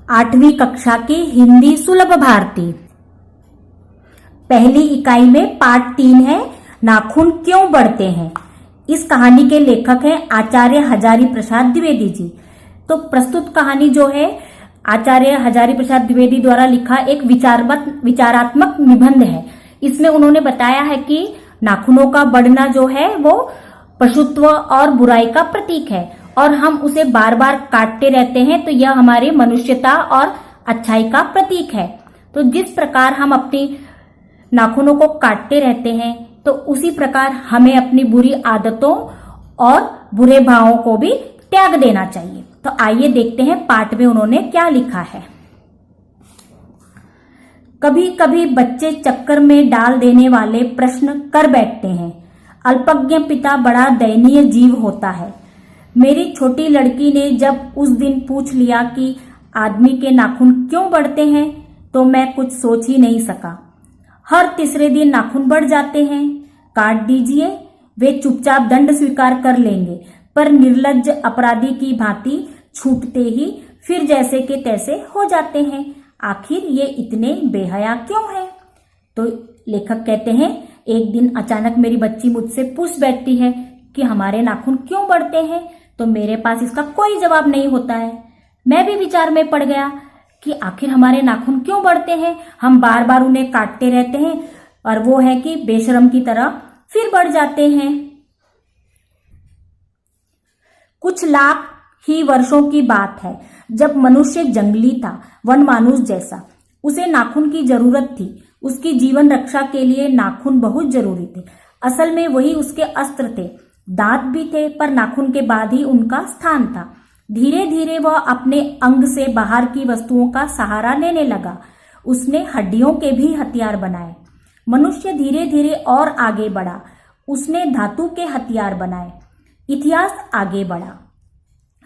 8वीं कक्षा की हिंदी सुलभ भारती। पहली इकाई में पाठ 3 है, नाखून क्यों बढ़ते हैं। इस कहानी के लेखक हैं आचार्य हजारी प्रसाद द्विवेदी जी। तो प्रस्तुत कहानी जो है आचार्य हजारी प्रसाद द्विवेदी द्वारा लिखा एक विचारात्मक निबंध है। इसमें उन्होंने बताया है कि नाखूनों का बढ़ना जो है वो पशुत्व और बुराई का प्रतीक है और हम उसे बार बार काटते रहते हैं, तो यह हमारी मनुष्यता और अच्छाई का प्रतीक है। तो जिस प्रकार हम अपनी नाखूनों को काटते रहते हैं, तो उसी प्रकार हमें अपनी बुरी आदतों और बुरे भावों को भी त्याग देना चाहिए। तो आइए देखते हैं पाठ में उन्होंने क्या लिखा है। कभी कभी बच्चे चक्कर में डाल देने वाले प्रश्न कर बैठते हैं। अल्पज्ञ पिता बड़ा दयनीय जीव होता है। मेरी छोटी लड़की ने जब उस दिन पूछ लिया कि आदमी के नाखून क्यों बढ़ते हैं, तो मैं कुछ सोच ही नहीं सका। हर तीसरे दिन नाखून बढ़ जाते हैं। काट दीजिए, वे चुपचाप दंड स्वीकार कर लेंगे, पर निर्लज्ज अपराधी की भांति छूटते ही फिर जैसे के तैसे हो जाते हैं। आखिर ये इतने बेहया क्यों हैं? तो लेखक कहते हैं, एक दिन अचानक मेरी बच्ची मुझसे पूछ बैठती है कि हमारे नाखून क्यों बढ़ते हैं, तो मेरे पास इसका कोई जवाब नहीं होता है। मैं भी विचार में पड़ गया कि आखिर हमारे नाखून क्यों बढ़ते हैं। हम बार बार उन्हें काटते रहते हैं और वो है कि बेशरम की तरह फिर बढ़ जाते हैं। कुछ लाख ही वर्षों की बात है, जब मनुष्य जंगली था, वन मानुष जैसा। उसे नाखून की जरूरत थी। उसकी जीवन रक्षा के लिए नाखून बहुत जरूरी थे। असल में वही उसके अस्त्र थे। दांत भी थे, पर नाखून के बाद ही उनका स्थान था। धीरे धीरे वह अपने अंग से बाहर की वस्तुओं का सहारा लेने लगा। उसने हड्डियों के भी हथियार बनाए। मनुष्य धीरे धीरे और आगे बढ़ा। उसने धातु के हथियार बनाए। इतिहास आगे बढ़ा।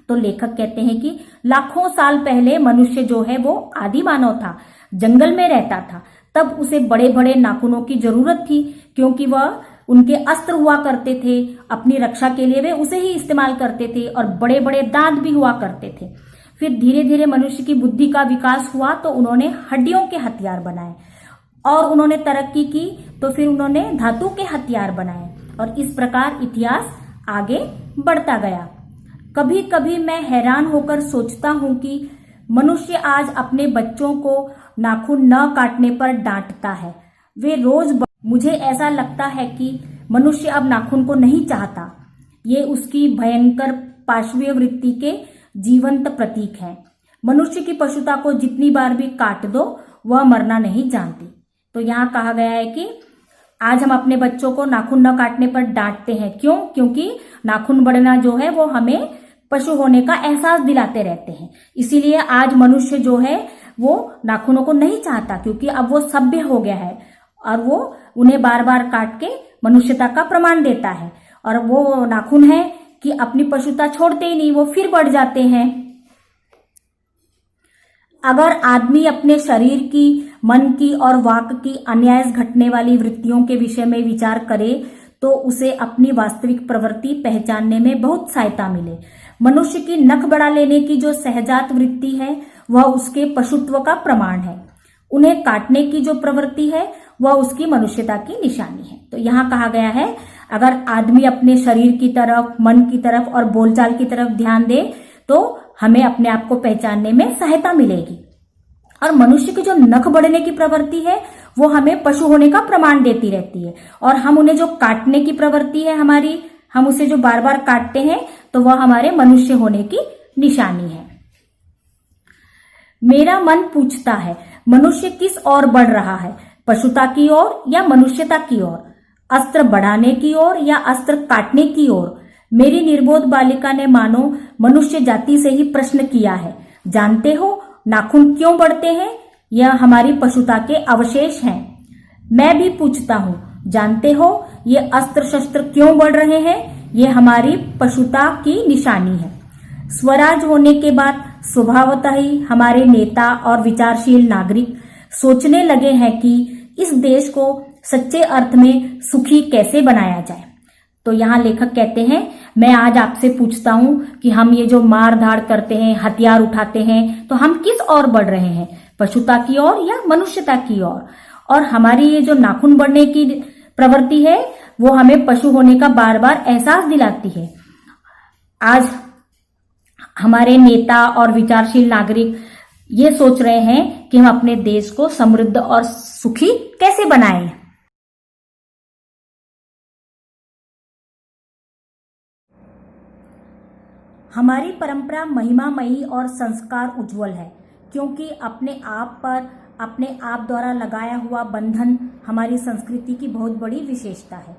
तो लेखक कहते हैं कि लाखों साल पहले मनुष्य जो है वो आदि मानव था, जंगल में रहता था। तब उसे बड़े बड़े नाखूनों की जरूरत थी, क्योंकि वह उनके अस्त्र हुआ करते थे। अपनी रक्षा के लिए वे उसे ही इस्तेमाल करते थे और बड़े बड़े दांत भी हुआ करते थे। फिर धीरे धीरे मनुष्य की बुद्धि का विकास हुआ, तो उन्होंने हड्डियों के हथियार बनाए और उन्होंने तरक्की की, तो फिर उन्होंने धातु के हथियार बनाए और इस प्रकार इतिहास आगे बढ़ता गया। कभी कभी मैं हैरान होकर सोचता हूं कि मनुष्य आज अपने बच्चों को नाखून न काटने पर डांटता है। वे रोज मुझे ऐसा लगता है कि मनुष्य अब नाखून को नहीं चाहता। ये उसकी भयंकर पाशवीय वृत्ति के जीवंत प्रतीक है। मनुष्य की पशुता को जितनी बार भी काट दो, वह मरना नहीं जानती। तो यहाँ कहा गया है कि आज हम अपने बच्चों को नाखून न काटने पर डांटते हैं। क्यों? क्योंकि नाखून बढ़ना जो है वो हमें पशु होने का एहसास दिलाते रहते हैं। इसीलिए आज मनुष्य जो है वो नाखूनों को नहीं चाहता, क्योंकि अब वो सभ्य हो गया है और वो उन्हें बार बार काट के मनुष्यता का प्रमाण देता है। और वो नाखून है कि अपनी पशुता छोड़ते ही नहीं, वो फिर बढ़ जाते हैं। अगर आदमी अपने शरीर की, मन की और वाक की अन्यायस घटने वाली वृत्तियों के विषय में विचार करे, तो उसे अपनी वास्तविक प्रवृत्ति पहचानने में बहुत सहायता मिले। मनुष्य की नख बढ़ा लेने की जो सहजात वृत्ति है, वह उसके पशुत्व का प्रमाण है। उन्हें काटने की जो प्रवृत्ति है, वह उसकी मनुष्यता की निशानी है। तो यहाँ कहा गया है, अगर आदमी अपने शरीर की तरफ, मन की तरफ और बोलचाल की तरफ ध्यान दे, तो हमें अपने आप को पहचानने में सहायता मिलेगी। और मनुष्य की जो नख बढ़ने की प्रवृत्ति है, वो हमें पशु होने का प्रमाण देती रहती है। और हम उन्हें जो काटने की प्रवृत्ति है हमारी, हम उसे जो बार बार काटते हैं, तो वह हमारे मनुष्य होने की निशानी है। मेरा मन पूछता है, मनुष्य किस ओर बढ़ रहा है, पशुता की ओर या मनुष्यता की ओर, अस्त्र बढ़ाने की ओर या अस्त्र काटने की ओर? मेरी निर्बोध बालिका ने मानो मनुष्य जाति से ही प्रश्न किया है। जानते हो नाखून क्यों बढ़ते हैं? यह हमारी पशुता के अवशेष हैं। मैं भी पूछता हूँ, जानते हो ये अस्त्र शस्त्र क्यों बढ़ रहे हैं? ये हमारी पशुता की निशानी है। स्वराज होने के बाद स्वभावतः ही हमारे नेता और विचारशील नागरिक सोचने लगे हैं कि इस देश को सच्चे अर्थ में सुखी कैसे बनाया जाए। तो यहाँ लेखक कहते हैं, मैं आज आपसे पूछता हूं कि हम ये जो मार धाड़ करते हैं, हथियार उठाते हैं, तो हम किस ओर बढ़ रहे हैं, पशुता की ओर या मनुष्यता की ओर? और हमारी ये जो नाखून बढ़ने की प्रवृत्ति है वो हमें पशु होने का बार बार एहसास दिलाती है। आज हमारे नेता और विचारशील नागरिक ये सोच रहे हैं कि हम अपने देश को समृद्ध और सुखी कैसे बनाएं। हमारी परंपरा महिमामयी और संस्कार उज्जवल है, क्योंकि अपने आप पर अपने आप द्वारा लगाया हुआ बंधन हमारी संस्कृति की बहुत बड़ी विशेषता है।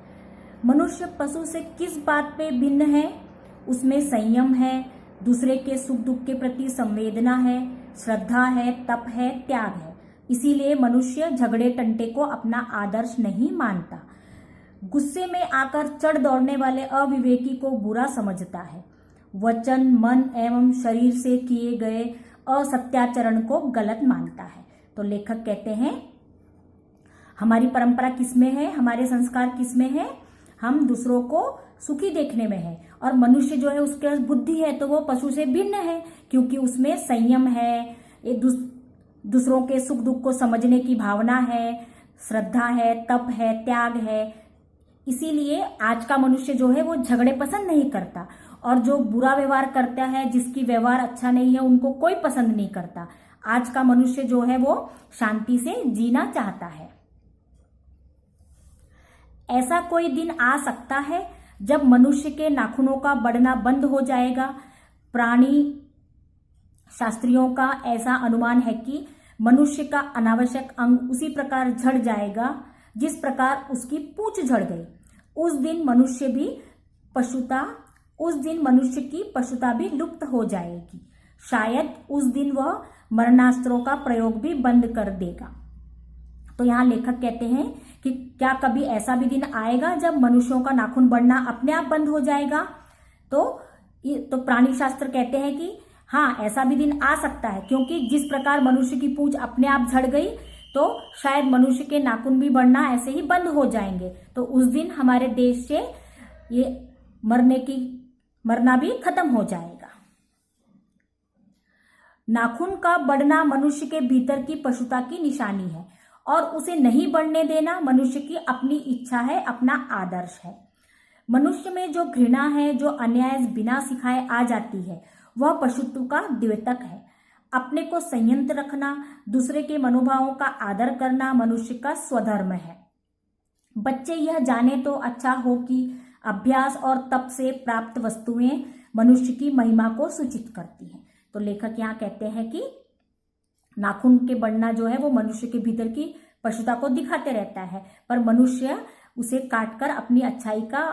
मनुष्य पशु से किस बात पे भिन्न है? उसमें संयम है, दूसरे के सुख दुख के प्रति संवेदना है, श्रद्धा है, तप है, त्याग है। इसीलिए मनुष्य झगड़े टंटे को अपना आदर्श नहीं मानता। गुस्से में आकर चढ़ दौड़ने वाले अविवेकी को बुरा समझता है। वचन, मन एवं शरीर से किए गए असत्याचरण को गलत मानता है। तो लेखक कहते हैं हमारी परंपरा किसमें है, हमारे संस्कार किसमें है? हम दूसरों को सुखी देखने में है। और मनुष्य जो है उसके पास बुद्धि है तो वो पशु से भिन्न है, क्योंकि उसमें संयम है, दूसरों के सुख दुख को समझने की भावना है, श्रद्धा है, तप है, त्याग है। इसीलिए आज का मनुष्य जो है वो झगड़े पसंद नहीं करता, और जो बुरा व्यवहार करता है, जिसकी व्यवहार अच्छा नहीं है, उनको कोई पसंद नहीं करता। आज का मनुष्य जो है वो शांति से जीना चाहता है। ऐसा कोई दिन आ सकता है जब मनुष्य के नाखूनों का बढ़ना बंद हो जाएगा। प्राणी शास्त्रियों का ऐसा अनुमान है कि मनुष्य का अनावश्यक अंग उसी प्रकार झड़ जाएगा जिस प्रकार उसकी पूंछ झड़ गई। उस दिन मनुष्य की पशुता भी लुप्त हो जाएगी। शायद उस दिन वह मरणास्त्रों का प्रयोग भी बंद कर देगा। तो यहाँ लेखक कहते हैं कि क्या कभी ऐसा भी दिन आएगा जब मनुष्यों का नाखून बढ़ना अपने आप बंद हो जाएगा? तो प्राणी शास्त्र कहते हैं कि हाँ, ऐसा भी दिन आ सकता है, क्योंकि जिस प्रकार मनुष्य की पूंछ अपने आप झड़ गई तो शायद मनुष्य के नाखून भी बढ़ना ऐसे ही बंद हो जाएंगे। तो उस दिन हमारे देश से ये मरना भी खत्म हो जाएगा। नाखून का बढ़ना मनुष्य के भीतर की पशुता की निशानी है, और उसे नहीं बढ़ने देना मनुष्य की अपनी इच्छा है, अपना आदर्श है। मनुष्य में जो घृणा है, जो अन्याय बिना सिखाए आ जाती है, वह पशुत्व का द्योतक है। अपने को संयत रखना, दूसरे के मनोभावों का आदर करना मनुष्य का स्वधर्म है। बच्चे यह जाने तो अच्छा हो कि अभ्यास और तप से प्राप्त वस्तुएं मनुष्य की महिमा को सूचित करती हैं। तो लेखक यहाँ कहते हैं कि नाखून के बढ़ना जो है वो मनुष्य के भीतर की पशुता को दिखाते रहता है, पर मनुष्य उसे काटकर अपनी अच्छाई का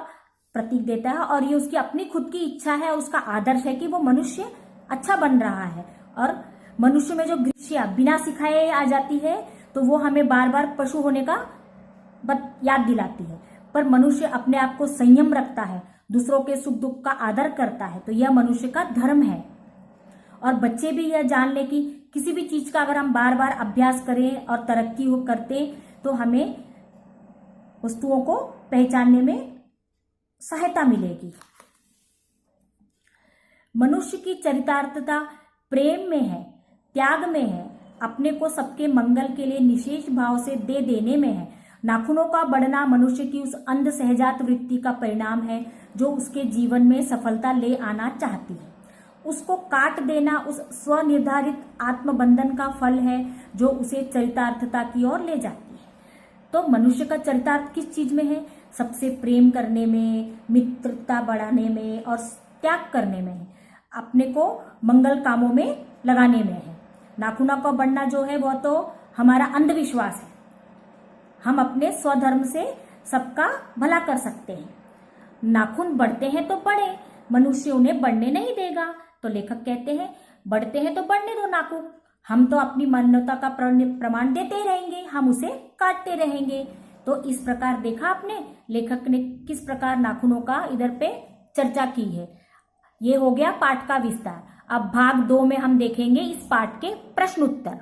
प्रतीक देता है, और ये उसकी अपनी खुद की इच्छा है, उसका आदर्श है कि वो मनुष्य अच्छा बन रहा है। और मनुष्य में जो घृष्या बिना सिखाए आ जाती है तो वो हमें बार बार पशु होने का याद दिलाती है। पर मनुष्य अपने आप को संयम रखता है, दूसरों के सुख दुख का आदर करता है, तो यह मनुष्य का धर्म है। और बच्चे भी यह जान ले कि किसी भी चीज का अगर हम बार बार अभ्यास करें और तरक्की करते तो हमें वस्तुओं को पहचानने में सहायता मिलेगी। मनुष्य की चरितार्थता प्रेम में है, त्याग में है, अपने को सबके मंगल के लिए निशेष भाव से दे देने में है। नाखूनों का बढ़ना मनुष्य की उस अंध सहजात वृत्ति का परिणाम है जो उसके जीवन में सफलता ले आना चाहती है। उसको काट देना उस स्वनिर्धारित आत्मबंधन का फल है जो उसे चरितार्थता की ओर ले जाती है। तो मनुष्य का चरितार्थ किस चीज में है? सबसे प्रेम करने में, मित्रता बढ़ाने में और त्याग करने में है, अपने को मंगल कामों में लगाने में है। नाखूनों का बढ़ना जो है वह तो हमारा अंधविश्वास है। हम अपने स्वधर्म से सबका भला कर सकते हैं। नाखून बढ़ते हैं तो बढ़े, मनुष्य उन्हें बढ़ने नहीं देगा। तो लेखक कहते हैं बढ़ते हैं तो बढ़ने दो नाखून, हम तो अपनी मान्यता का प्रमाण देते ही रहेंगे, हम उसे काटते रहेंगे। तो इस प्रकार देखा आपने लेखक ने किस प्रकार नाखूनों का इधर पे चर्चा की है। ये हो गया पाठ का विस्तार। अब भाग 2 में हम देखेंगे इस पाठ के प्रश्न उत्तर।